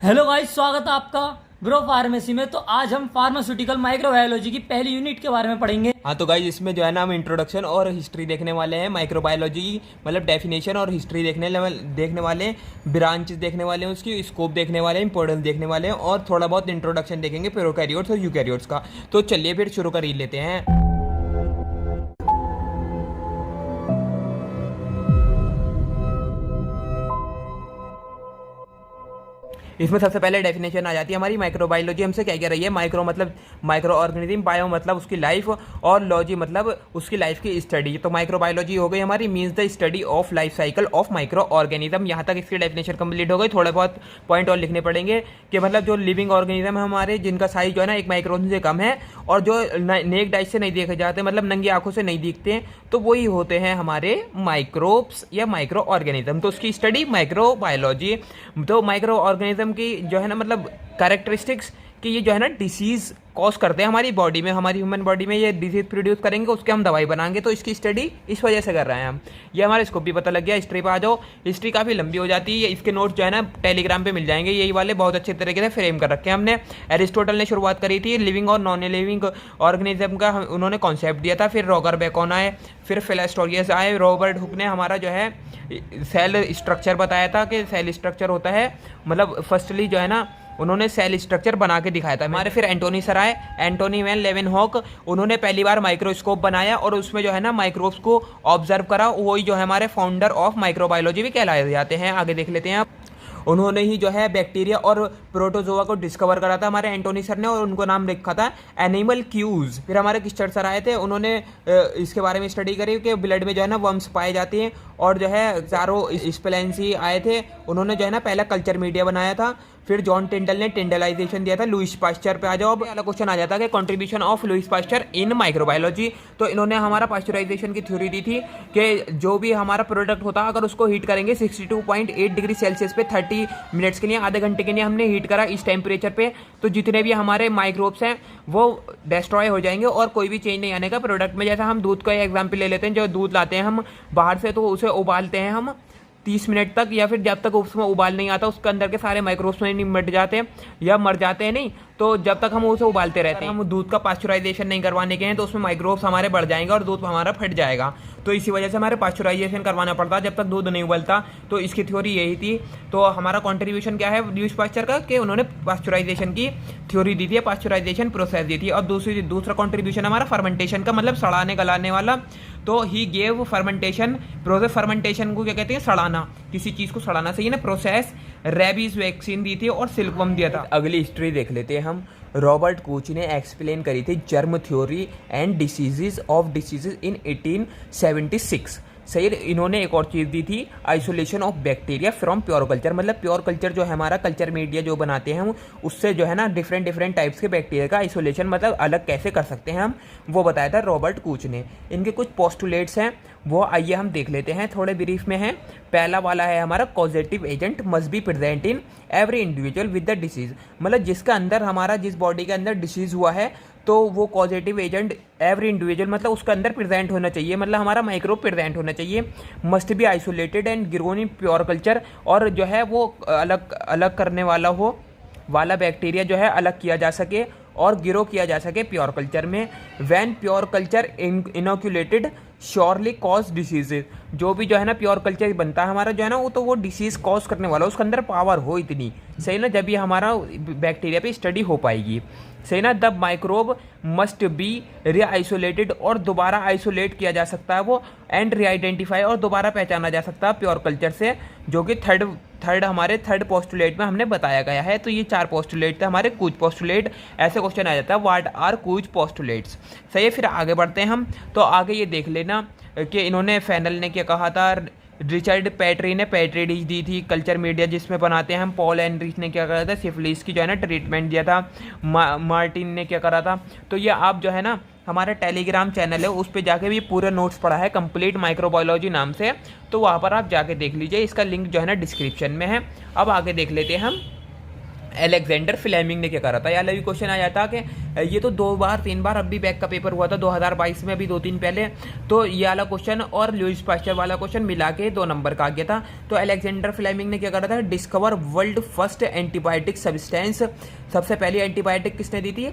Hello guys, स्वागत है आपका ब्रो फार्मेसी में। तो आज हम फार्मास्यूटिकल माइक्रोबायोलॉजी की पहली यूनिट के बारे में पढ़ेंगे। हाँ तो गाइज इसमें जो है ना हम इंट्रोडक्शन और हिस्ट्री देखने वाले हैं। माइक्रोबायोलॉजी की मतलब डेफिनेशन और हिस्ट्री देखने वाले हैं, ब्रांचेस देखने वाले हैं, उसकी स्कोप देखने वाले हैं, इंपॉर्टेंस देखने वाले हैं और थोड़ा बहुत इंट्रोडक्शन देखेंगे प्रोकैरियोट्स और यूकैरियोट्स का। तो चलिए फिर शुरू कर ही लेते हैं। इसमें सबसे पहले डेफिनेशन आ जाती है हमारी। माइक्रोबायोलॉजी हमसे क्या कह रही है? माइक्रो मतलब माइक्रो ऑर्गेनिज्म, बायो मतलब उसकी लाइफ और लॉजी मतलब उसकी लाइफ की स्टडी। तो माइक्रोबायोलॉजी हो गई हमारी means the study of life cycle of micro organism. यहाँ तक इसकी डेफिनेशन कंप्लीट हो गई। थोड़े बहुत पॉइंट और लिखने पड़ेंगे कि मतलब जो लिविंग ऑर्गेनिज्म है हमारे, जिनका साइज जो है ना 1 माइक्रोन से कम है और जो नेक डाइट से नहीं देखे जाते, मतलब नंगी आंखों से नहीं दिखते, तो वही होते हैं हमारे माइक्रोब्स या माइक्रो ऑर्गेनिज्म। तो उसकी स्टडी माइक्रोबायोलॉजी। तो माइक्रो ऑर्गेनिज्म की जो है ना मतलब कैरेक्टरिस्टिक्स कि ये जो है ना डिसीज कॉज करते हैं हमारी बॉडी में, हमारी ह्यूमन बॉडी में ये डिजीज प्रोड्यूस करेंगे, उसके हम दवाई बनाएंगे। तो इसकी स्टडी इस वजह से कर रहे हैं हम। ये हमारे इसको भी पता लग गया। हिस्ट्री पे आ जाओ। हिस्ट्री काफ़ी लंबी हो जाती है, इसके नोट्स जो है ना टेलीग्राम पे मिल जाएंगे, यही वाले बहुत अच्छे तरीके से फ्रेम कर रखे हैं हमने। एरिस्टोटल ने शुरुआत करी थी लिविंग और नॉन लिविंग ऑर्गेनिज्म का, उन्होंने कॉन्सेप्ट दिया था। फिर रॉगर बेकन आए, फिर फिलास्टोरियस आए, रॉबर्ट हुक ने हमारा जो है सेल स्ट्रक्चर बताया था कि सेल स्ट्रक्चर होता है, मतलब फर्स्टली जो है ना उन्होंने सेल स्ट्रक्चर बना के दिखाया था हमारे। फिर एंटोनी सर आए, एंटोनी वैन लेवेनहॉक, उन्होंने पहली बार माइक्रोस्कोप बनाया और उसमें जो है ना माइक्रोब्स को ऑब्जर्व करा। वही जो है हमारे फाउंडर ऑफ माइक्रोबायोलॉजी भी कहलाए जाते हैं। आगे देख लेते हैं आप। उन्होंने ही जो है बैक्टीरिया और प्रोटोजोआ को डिस्कवर करा था हमारे एंटोनी सर ने, और उनको नाम रखा था एनिमल क्यूज। फिर हमारे किस्टर सर आए थे, उन्होंने इसके बारे में स्टडी करी कि ब्लड में जो है ना वर्म्स पाए जाते हैं। और जो है चारों स्पेलेंसी आए थे, उन्होंने जो है ना पहला कल्चर मीडिया बनाया था। फिर जॉन टिंडल ने टिंडलाइजेशन दिया था। लुइस पास्चर पे आ जाओ। अब अगला क्वेश्चन आ जाता है कि contribution of Louis Pasteur in microbiology. तो इन्होंने हमारा पास्चराइजेशन की थ्योरी दी थी कि जो भी हमारा प्रोडक्ट होता है, अगर उसको हीट करेंगे 62.8 डिग्री सेल्सियस पे 30 मिनट्स के लिए, आधे घंटे के लिए हमने हीट करा इस टेम्परेचर पे, तो जितने भी हमारे माइक्रोब्स हैं वो डिस्ट्रॉय हो जाएंगे और कोई भी चेंज नहीं आने का प्रोडक्ट में। जैसा हम दूध का एग्जाम्पल ले लेते हैं, जो दूध लाते हैं हम बाहर से, तो उसे उबालते हैं हम 30 मिनट तक, या फिर जब तक उसमें उबाल नहीं आता उसके अंदर के सारे माइक्रोब्स नहीं मिट जाते या मर जाते हैं नहीं, तो जब तक हम उसे उबालते रहते हैं। हम दूध का पास्चराइजेशन नहीं करवाने के हैं तो उसमें माइक्रोब्स हमारे बढ़ जाएंगे और दूध हमारा फट जाएगा। तो इसी वजह से हमारे पास्चराइजेशन करवाना पड़ता है जब तक दूध नहीं उबलता। तो इसकी थ्योरी यही थी। तो हमारा कॉन्ट्रीब्यूशन क्या है लुइस पास्चर का, कि उन्होंने पास्चराइजेशन की थ्योरी दी थी, पास्चराइजेशन प्रोसेस दी थी। और दूसरा कॉन्ट्रीब्यूशन हमारा फर्मेंटेशन का, मतलब सड़ाने गलाने वाला। तो he gave fermentation process. Fermentation को क्या कहते हैं? सड़ाना, किसी चीज़ को सड़ाना सही ना, प्रोसेस। रेबीज वैक्सीन दी थी और सिल्कवर्म दिया था। अगली हिस्ट्री देख लेते हैं हम। रॉबर्ट कोच ने एक्सप्लेन करी थी germ theory and diseases of diseases in 1876। सही। इन्होंने एक और चीज़ दी थी, isolation of bacteria from pure culture. मतलब प्योर कल्चर जो है हमारा कल्चर मीडिया जो बनाते हैं हम, उससे जो है ना डिफरेंट टाइप्स के बैक्टीरिया का आइसोलेशन मतलब अलग कैसे कर सकते हैं हम, वो बताया था रॉबर्ट कोच ने। इनके कुछ पोस्टुलेट्स हैं, वो आइए हम देख लेते हैं, थोड़े ब्रीफ में हैं। पहला वाला है हमारा causative agent must be present in every individual with the disease. मतलब जिसका अंदर हमारा, जिस बॉडी के अंदर डिसीज हुआ है, तो वो पॉजिटिव एजेंट एवरी इंडिविजुअल मतलब उसके अंदर प्रेजेंट होना चाहिए, मतलब हमारा माइक्रोब प्रेजेंट होना चाहिए। Must be isolated and grown in pure culture. और जो है वो अलग करने वाला हो, वाला बैक्टीरिया जो है अलग किया जा सके और ग्रो किया जा सके प्योर कल्चर में। When pure culture inoculated surely cause diseases. जो भी जो है ना प्योर कल्चर बनता है हमारा जो है ना, वो तो वो डिसीज कॉज करने वाला, उसके अंदर पावर हो इतनी, सही ना, जब ये हमारा बैक्टीरिया पे स्टडी हो पाएगी, सही ना। द माइक्रोब मस्ट बी री आइसोलेटेड, और दोबारा आइसोलेट किया जा सकता है वो, एंड री आइडेंटिफाई, और दोबारा पहचाना जा सकता है प्योर कल्चर से, जो कि थर्ड पोस्टुलेट में हमने बताया गया है। तो ये 4 पोस्टुलेट थे हमारे कुछ पोस्टुलेट। ऐसे क्वेश्चन आ जाता है, व्हाट आर कुछ पोस्टुलेट्स। सही है। फिर आगे बढ़ते हैं हम। तो आगे ये देख लेना कि इन्होंने फैनल ने क्या कहा था। रिचर्ड पैट्री ने पैट्री डिश दी थी, कल्चर मीडिया जिसमें बनाते हैं हम। पॉल एनरिच ने क्या करा था, सिफिलिस की जो है ना ट्रीटमेंट दिया था। मार्टिन ने क्या करा था। तो ये आप जो है ना हमारा टेलीग्राम चैनल है, उस पर जाके भी पूरा नोट्स पढ़ा है, कंप्लीट माइक्रोबायोलॉजी नाम से, तो वहाँ पर आप जाके देख लीजिए। इसका लिंक जो है ना डिस्क्रिप्शन में है। अब आगे देख लेते हैं हम। अलेक्जेंडर फ्लेमिंग ने क्या करा था, या भी क्वेश्चन आ जाता कि ये तो 2 बार 3 बार अब भी बैक का पेपर हुआ था 2022 में, अभी 2-3 पहले, तो ये वाला क्वेश्चन और लुईस पास्चर वाला क्वेश्चन मिला के 2 नंबर का आ गया था। तो अलेक्जेंडर फ्लेमिंग ने क्या करा था, discover world first antibiotic substance. सबसे पहली एंटीबायोटिक किसने दी थी,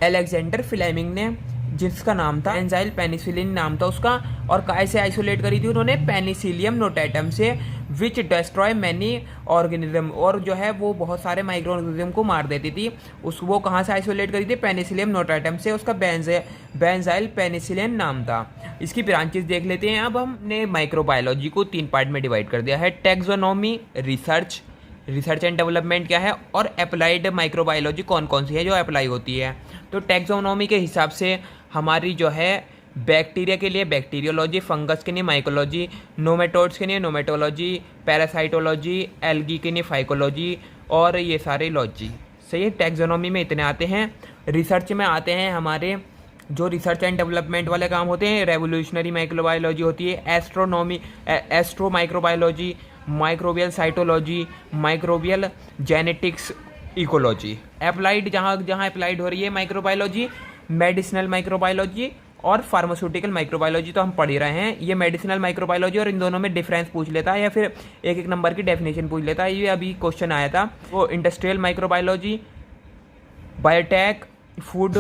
अलेक्जेंडर फ्लेमिंग ने, जिसका नाम था एंजाइल पेनिसिलिन नाम था उसका। और कैसे आइसोलेट करी थी उन्होंने, पेनिसिलियम नोटेटम से, विच डिस्ट्रॉय मैनी ऑर्गेनिज्म, और जो है वो बहुत सारे माइक्रो ऑर्गेनिज्म को मार देती थी। वो कहाँ से आइसोलेट करी थी, पेनिसिलियम नोटेटम से, उसका बेंजाइल पेनिसिलिन नाम था। इसकी ब्रांचेस देख लेते हैं। अब हमने माइक्रोबायोलॉजी को 3 पार्ट में डिवाइड कर दिया है, टैक्सोनॉमी, रिसर्च एंड डेवलपमेंट क्या है, और अप्लाइड माइक्रोबायोलॉजी कौन कौन सी है जो अप्लाई होती है। तो टैक्सोनॉमी के हिसाब से हमारी जो है बैक्टीरिया के लिए बैक्टीरियोलॉजी, फंगस के लिए माइकोलॉजी, नोमेटोड्स के लिए नोमेटोलॉजी, पैरासाइटोलॉजी, एल्गी के लिए फाइकोलॉजी, और ये सारे लॉजी। सही है, टैक्सोनॉमी में इतने आते हैं। रिसर्च में आते हैं हमारे जो रिसर्च एंड डेवलपमेंट वाले काम होते हैं, रेवोल्यूशनरी माइक्रोबायोलॉजी होती है, astro microbiology, microbial cytology, microbial genetics, ecology. Applied जहाँ अप्लाइड हो रही है माइक्रोबायोलॉजी, मेडिसिनल माइक्रोबायोलॉजी और फार्मास्यूटिकल माइक्रोबायोलॉजी तो हम पढ़ ही रहे हैं। ये मेडिसिनल माइक्रोबायोलॉजी और इन दोनों में डिफरेंस पूछ लेता है, या फिर एक नंबर की डेफिनेशन पूछ लेता है। ये अभी क्वेश्चन आया था। वो industrial microbiology, biotech, food,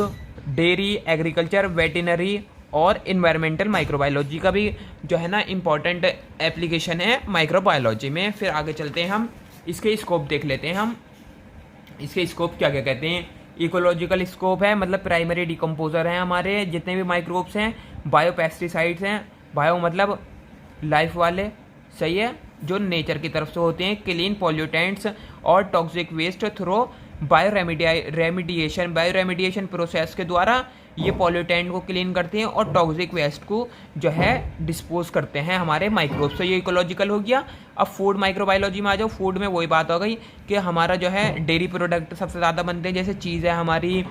dairy, agriculture, veterinary और इन्वायरमेंटल माइक्रोबायोलॉजी का भी जो है ना इम्पॉर्टेंट एप्लीकेशन है माइक्रोबायोलॉजी में। फिर आगे चलते हैं, हम इसके स्कोप देख लेते हैं। हम इसके स्कोप क्या क्या कहते हैं। इकोलॉजिकल स्कोप है, मतलब प्राइमरी डिकम्पोजर हैं हमारे जितने भी माइक्रोब्स हैं। बायो पेस्टिसाइड्स हैं, बायो मतलब लाइफ वाले, सही है, जो नेचर की तरफ से होते हैं। क्लीन पॉल्यूटेंट्स और toxic waste through bioremediation process के द्वारा ये पॉल्यूटेंट को क्लीन करते हैं और टॉक्सिक वेस्ट को जो है डिस्पोज करते हैं हमारे माइक्रोब्स। तो ये इकोलॉजिकल हो गया। अब फूड माइक्रोबायोलॉजी में आ जाओ। फूड में वही बात हो गई कि हमारा जो है डेयरी प्रोडक्ट सबसे ज़्यादा बनते हैं, जैसे चीज़ है हमारी,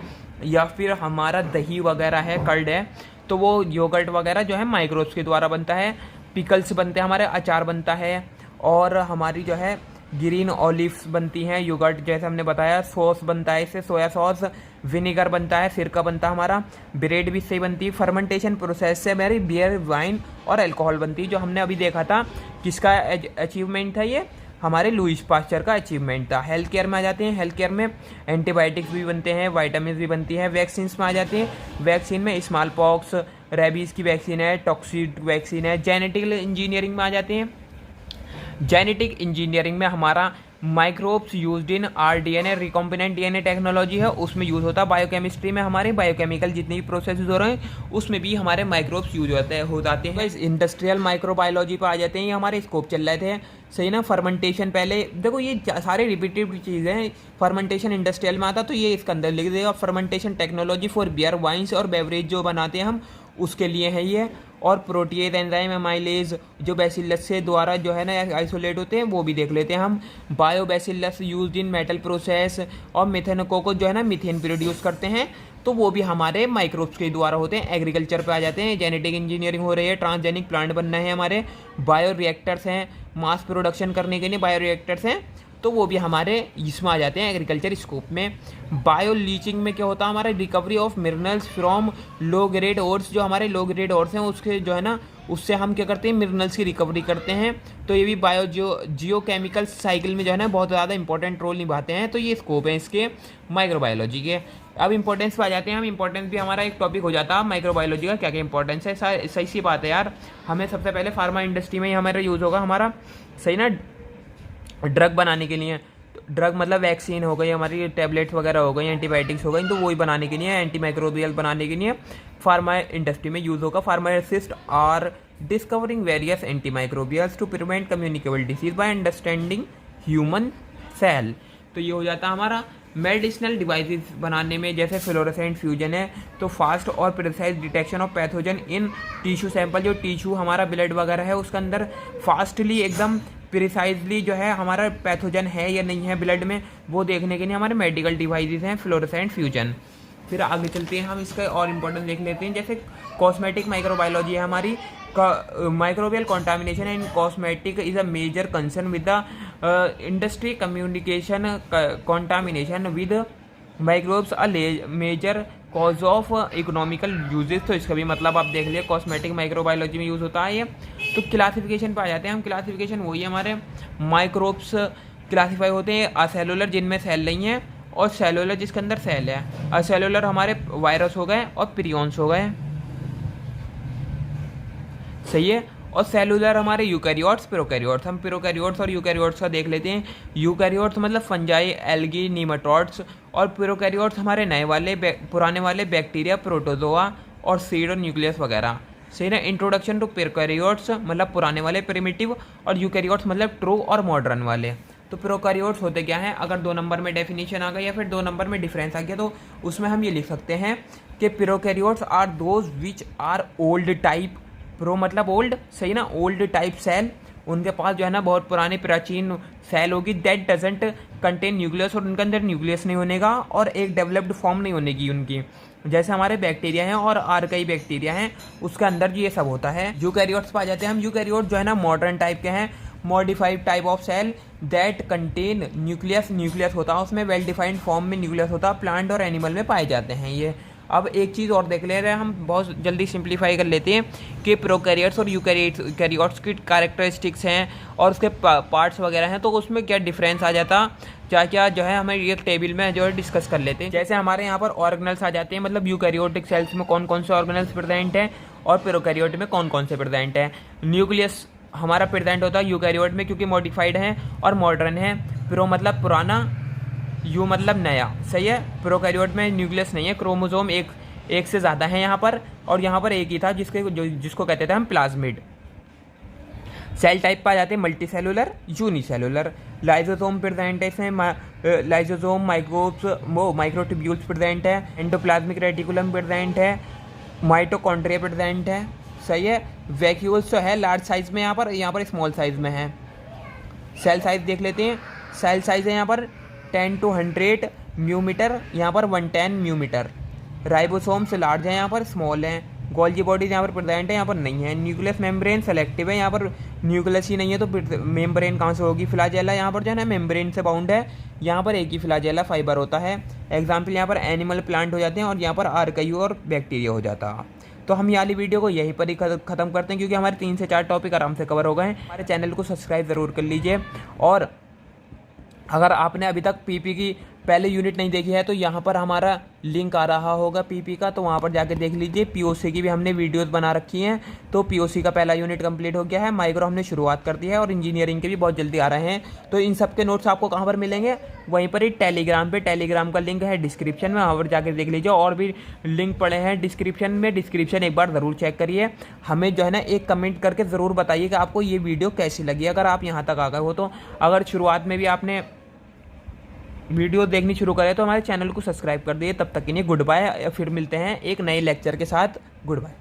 या फिर हमारा दही वगैरह है, कर्ड है, तो वो योगर्ट वगैरह जो है माइक्रोब्स के द्वारा बनता है। पिकल्स बनते हैं हमारे, अचार बनता है, और हमारी जो है ग्रीन ऑलिव्स बनती हैं, योगर्ट जैसे हमने बताया, सॉस बनता है इससे, सोया सॉस, विनेगर बनता है, सिरका बनता है हमारा, ब्रेड भी इससे बनती है। फर्मेंटेशन प्रोसेस से हमारी बियर, वाइन और अल्कोहल बनती है, जो हमने अभी देखा था। किसका अचीवमेंट था ये, हमारे लुईस पास्चर का अचीवमेंट था। हेल्थ केयर में आ जाते हैं। हेल्थ केयर में एंटीबायोटिक्स भी बनते हैं, वाइटामिन भी बनती है। वैक्सीन्स में आ जाते हैं। वैक्सीन में स्मॉल पॉक्स, रेबीज़ की वैक्सीन है, टॉक्सिड वैक्सीन है। जेनेटिकल इंजीनियरिंग में आ जाते हैं। जेनेटिक इंजीनियरिंग में हमारा microbes used in rDNA, recombinant DNA technology है, उसमें यूज़ होता है। बायोकेमिस्ट्री में हमारे बायोकेमिकल जितनी भी प्रोसेस हो रहे हैं उसमें भी हमारे माइक्रोब्स यूज हो जाते हैं। इस इंडस्ट्रियल माइक्रोबायोलॉजी पर आ जाते हैं। ये हमारे स्कोप चल रहे थे, सही ना। फर्मेंटेशन पहले देखो, ये सारे रिपीटेड चीज़ें हैं। फर्मेंटेशन इंडस्ट्रियल में आता तो ये इसके अंदर लिख देगा। Fermentation technology for beer, wines और बेवरेज जो बनाते हैं हम, उसके लिए है ये। और प्रोटीएज, एंजाइम, एमाइलेज जो बैसिलस से द्वारा जो है ना आइसोलेट होते हैं, वो भी देख लेते हैं हम। Bio bacillus used in metal process, और मिथेनको को जो है ना मीथेन प्रोड्यूस करते हैं, तो वो भी हमारे माइक्रोब्स के द्वारा होते हैं। एग्रीकल्चर पे आ जाते हैं। जेनेटिक इंजीनियरिंग हो रही है, ट्रांसजेनिक प्लांट बनना है हमारे। बायो रिएक्टर्स हैं, मास प्रोडक्शन करने के लिए बायो रिएक्टर्स हैं, तो वो भी हमारे इसमें आ जाते हैं एग्रीकल्चर स्कोप में। बायो लीचिंग में क्या होता है हमारा, recovery of minerals from low grade ores, जो हमारे लो ग्रेड ओर्स हैं उसके जो है ना, उससे हम क्या करते हैं, मिनरल्स की रिकवरी करते हैं। तो ये भी बायो जियोकेमिकल साइकिल में जो है ना बहुत ज़्यादा इंपॉर्टेंट रोल निभाते हैं। तो ये स्कोप है इसके माइक्रोबायोलॉजी के। अब इंपॉर्टेंस पे आ जाते हैं हम। इंपॉर्टेंस भी हमारा एक टॉपिक हो जाता है माइक्रोबायोलॉजी का, क्या क्या इंपॉर्टेंस है। सही सी बात है यार। हमें सबसे पहले फार्मा इंडस्ट्री में ही हमारा यूज़ होगा हमारा, सही ना, ड्रग बनाने के लिए। ड्रग मतलब वैक्सीन हो गई हमारी, टैबलेट्स वगैरह हो गई, एंटीबायोटिक्स हो गई, तो वही बनाने के लिए, एंटी माइक्रोबियल बनाने के लिए फार्मा इंडस्ट्री में यूज़ होगा। Pharmacist are discovering various antimicrobials to prevent communicable disease by understanding human cell. तो ये हो जाता हमारा। मेडिसिनल डिवाइसेस बनाने में जैसे फ्लोरोसेंट फ्यूजन है, तो फास्ट और precise detection of pathogen in tissue sample, जो टिश्यू हमारा ब्लड वगैरह है उसके अंदर फास्टली एकदम प्रिसाइजली जो है हमारा पैथोजन है या नहीं है ब्लड में, वो देखने के लिए हमारे मेडिकल डिवाइसेस हैं फ्लोरोसेंट फ्यूजन। फिर आगे चलते हैं, हम इसका और इम्पोर्टेंस देख लेते हैं। जैसे कॉस्मेटिक माइक्रोबायोलॉजी है हमारी, microbial contamination in cosmetic is a major concern with the industry communication contamination with microbes a major cause of economical uses. तो इसका भी मतलब आप देख लिया, कॉस्मेटिक माइक्रोबायोलॉजी में यूज़ होता है ये। तो क्लासिफिकेशन पे आ जाते हैं हम। क्लासिफिकेशन वही है, हमारे माइक्रोब्स क्लासीफाई होते हैं असेलुलर जिनमें सेल नहीं है, और सेलुलर जिसके अंदर सेल है। असेलुलर हमारे वायरस हो गए और प्रियॉन्स हो गए, सही है। और सेलुलर हमारे यूकैरियोट्स, प्रोकैरियोट्स। हम प्रोकैरियोट्स और यूकैरियोट्स का देख लेते हैं। यूकैरियोट्स मतलब फंजाई, एल्गी, नीमाटोड्स, और प्रोकैरियोट्स हमारे नए वाले पुराने वाले बैक्टीरिया, प्रोटोजोआ और सीड और न्यूक्लियस वगैरह, सही ना। इंट्रोडक्शन टू प्रोकैरियोट्स मतलब पुराने वाले प्रिमिटिव, और यूकैरियोट्स मतलब ट्रू और मॉडर्न वाले। तो प्रोकैरियोट्स होते क्या हैं, अगर 2 नंबर में डेफिनेशन आ गई या फिर 2 नंबर में डिफरेंस आ गया तो उसमें हम ये लिख सकते हैं कि prokaryotes are those which are old type. Pro मतलब ओल्ड, सही ना, ओल्ड टाइप सेल, उनके पास जो है ना बहुत पुरानी प्राचीन सेल होगी। दैट डजेंट कंटेन न्यूक्लियस, और उनके अंदर न्यूक्लियस नहीं होने का, और एक डेवलप्ड फॉर्म नहीं होने की उनकी। जैसे हमारे बैक्टीरिया हैं और आर्काई बैक्टीरिया हैं, उसके अंदर ये सब होता है। यूकैरियोट्स पा जाते हैं हम। यूकैरियोट जो है ना मॉडर्न टाइप के हैं, modified type of cell that contain nucleus, nucleus होता है उसमें, वेल डिफाइंड फॉर्म में न्यूक्लियस होता है, प्लांट और एनिमल में पाए जाते हैं ये। अब एक चीज़ और देख ले रहे हैं हम, बहुत जल्दी सिंप्लीफाई कर लेते हैं कि प्रोकैरियोट्स और यूकैरियोट्स की कैरेक्टरिस्टिक्स हैं और उसके पार्ट्स वगैरह हैं, तो उसमें क्या डिफरेंस आ जाता, क्या क्या जो है हमें एक टेबल में जो है डिस्कस कर लेते हैं। जैसे हमारे यहाँ पर ऑर्गेनल्स आ जाते हैं, मतलब यूकैरियोटिक सेल्स में कौन कौन से ऑर्गेनल्स प्रेजेंट हैं और प्रोकैरियोट में कौन कौन से प्रेजेंट हैं। न्यूक्लियस हमारा प्रेजेंट होता है यूकैरियोट में, क्योंकि मॉडिफाइड है और मॉडर्न है। प्रो मतलब पुराना, यू मतलब नया, सही है। प्रोकैरियोट में न्यूक्लियस नहीं है, क्रोमोसोम एक से ज़्यादा है यहाँ पर, और यहाँ पर एक ही था जिसको कहते थे हम प्लाज्मिड। सेल टाइप पर आ जाते हैं multi cellular, unicellular. Lysosome present है इसमें, लाइजोसोम, माइक्रोब्स, वो माइक्रोट्यूब्यूल्स प्रेजेंट है, एंडोप्लाज्मिक रेटिकुलम प्रेजेंट है, माइटोकॉन्ड्रिया प्रेजेंट है, सही है। वैक्यूल्स तो है लार्ज साइज में, यहाँ पर स्मॉल साइज में है। सेल साइज देख लेते हैं। सेल साइज है यहाँ पर 10 to 100 म्यूमीटर, यहाँ पर 110 म्यूमीटर। राइबोसोम्स लार्ज है, यहाँ पर स्मॉल हैं। गोल्जी बॉडीज यहाँ पर प्रेजेंट है, यहाँ पर नहीं है। न्यूक्लियस मेम्ब्रेन सेलेक्टिव है, यहाँ पर न्यूक्लियस ही नहीं है, तो मेम्ब्रेन कहाँ से होगी। फ्लैजेला यहाँ पर जो है ना मेम्ब्रेन से बाउंड है, यहाँ पर एक ही फ्लैजेला फाइबर होता है। एग्जाम्पल यहाँ पर एनिमल, प्लांट हो जाते हैं, और यहाँ पर आर्कायू और बैक्टीरिया हो जाता है। तो हम ये वाली वीडियो को यहीं पर ही ख़त्म करते हैं, क्योंकि हमारे 3 से 4 टॉपिक आराम से कवर हो गए हैं। हमारे चैनल को सब्सक्राइब ज़रूर कर लीजिए, और अगर आपने अभी तक पीपी की पहले यूनिट नहीं देखी है तो यहाँ पर हमारा लिंक आ रहा होगा पीपी का, तो वहाँ पर जाके देख लीजिए। पीओसी की भी हमने वीडियोस बना रखी हैं, तो पीओसी का पहला यूनिट कंप्लीट हो गया है। माइक्रो हमने शुरुआत कर दी है, और इंजीनियरिंग के भी बहुत जल्दी आ रहे हैं। तो इन सब के नोट्स आपको कहाँ पर मिलेंगे, वहीं पर ही टेलीग्राम पे। टेलीग्राम का लिंक है डिस्क्रिप्शन में, वहाँ पर जाकर देख लीजिए। और भी लिंक पड़े हैं डिस्क्रिप्शन में, डिस्क्रिप्शन एक बार ज़रूर चेक करिए। हमें जो है ना एक कमेंट करके ज़रूर बताइए कि आपको ये वीडियो कैसी लगी, अगर आप यहाँ तक आ गए हो तो। अगर शुरुआत में भी आपने वीडियो देखनी शुरू करें तो हमारे चैनल को सब्सक्राइब कर दिए। तब तक के लिए गुड बाय, फिर मिलते हैं एक नए लेक्चर के साथ। Good bye.